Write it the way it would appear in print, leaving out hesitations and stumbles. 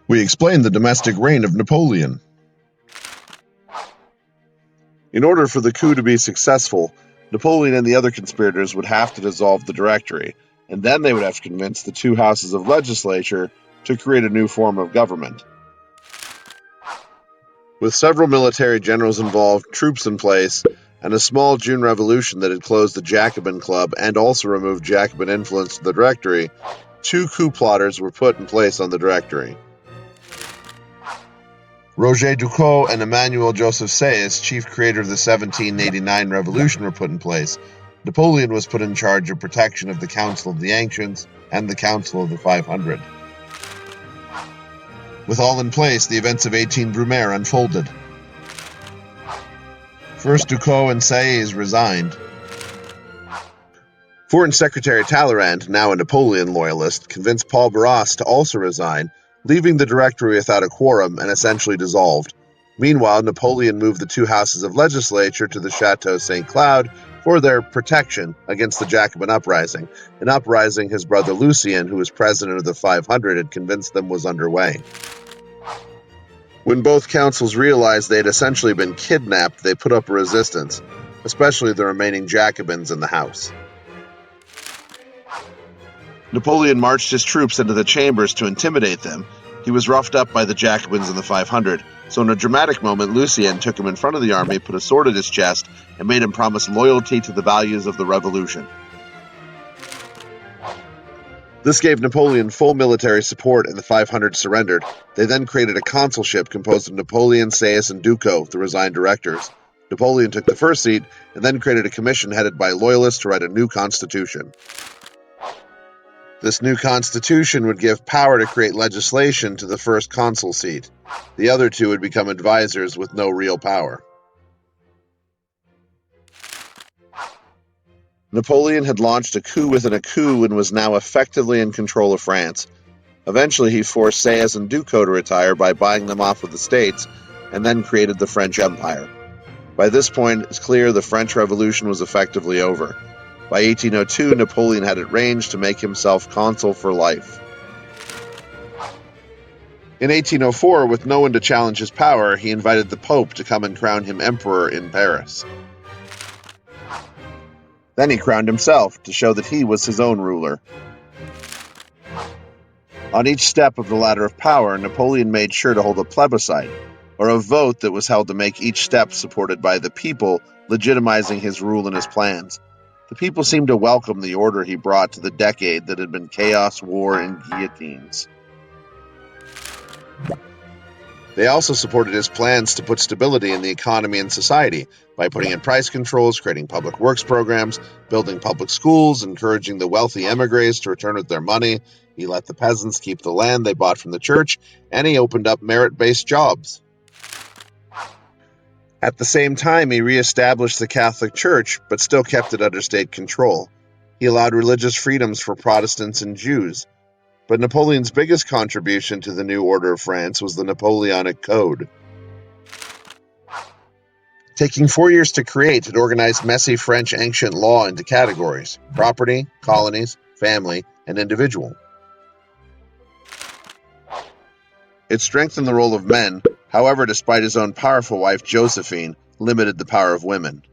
We explain the domestic reign of Napoleon. In order for the coup to be successful, Napoleon and the other conspirators would have to dissolve the Directory, and then they would have to convince the two houses of legislature to create a new form of government. With several military generals involved, troops in place, and a small June Revolution that had closed the Jacobin Club and also removed Jacobin influence to the Directory, two coup plotters were put in place on the Directory. Roger Ducos and Emmanuel Joseph Sass, chief creator of the 1789 Revolution, were put in place. Napoleon was put in charge of protection of the Council of the Ancients and the Council of the 500. With all in place, the events of 18 Brumaire unfolded. First, Ducos and Sass resigned. Foreign Secretary Talleyrand, now a Napoleon loyalist, convinced Paul Barras to also resign, leaving the Directory without a quorum and essentially dissolved. Meanwhile, Napoleon moved the two houses of legislature to the Château St. Cloud for their protection against the Jacobin uprising, an uprising his brother Lucien, who was president of the 500, had convinced them was underway. When both councils realized they had essentially been kidnapped, they put up a resistance, especially the remaining Jacobins in the house. Napoleon marched his troops into the chambers to intimidate them. He was roughed up by the Jacobins in the 500, so in a dramatic moment, Lucien took him in front of the army, put a sword at his chest, and made him promise loyalty to the values of the revolution. This gave Napoleon full military support, and the 500 surrendered. They then created a consulship composed of Napoleon, Sass, and Ducos, the resigned directors. Napoleon took the first seat, and then created a commission headed by loyalists to write a new constitution. This new constitution would give power to create legislation to the first consul seat. The other two would become advisors with no real power. Napoleon had launched a coup within a coup and was now effectively in control of France. Eventually, he forced Sass and Ducos to retire by buying them off with the States, and then created the French Empire. By this point, it's clear the French Revolution was effectively over. By 1802, Napoleon had it arranged to make himself consul for life. In 1804, with no one to challenge his power, he invited the Pope to come and crown him emperor in Paris. Then he crowned himself to show that he was his own ruler. On each step of the ladder of power, Napoleon made sure to hold a plebiscite, or a vote that was held to make each step supported by the people, legitimizing his rule and his plans. The people seemed to welcome the order he brought to the decade that had been chaos, war, and guillotines. They also supported his plans to put stability in the economy and society by putting in price controls, creating public works programs, building public schools, encouraging the wealthy emigres to return with their money. He let the peasants keep the land they bought from the church, and he opened up merit-based jobs. At the same time, he re-established the Catholic Church, but still kept it under state control. He allowed religious freedoms for Protestants and Jews. But Napoleon's biggest contribution to the new order of France was the Napoleonic Code. Taking 4 years to create, it organized messy French ancient law into categories: property, colonies, family, and individual. It strengthened the role of men, however, despite his own powerful wife Josephine, limited the power of women.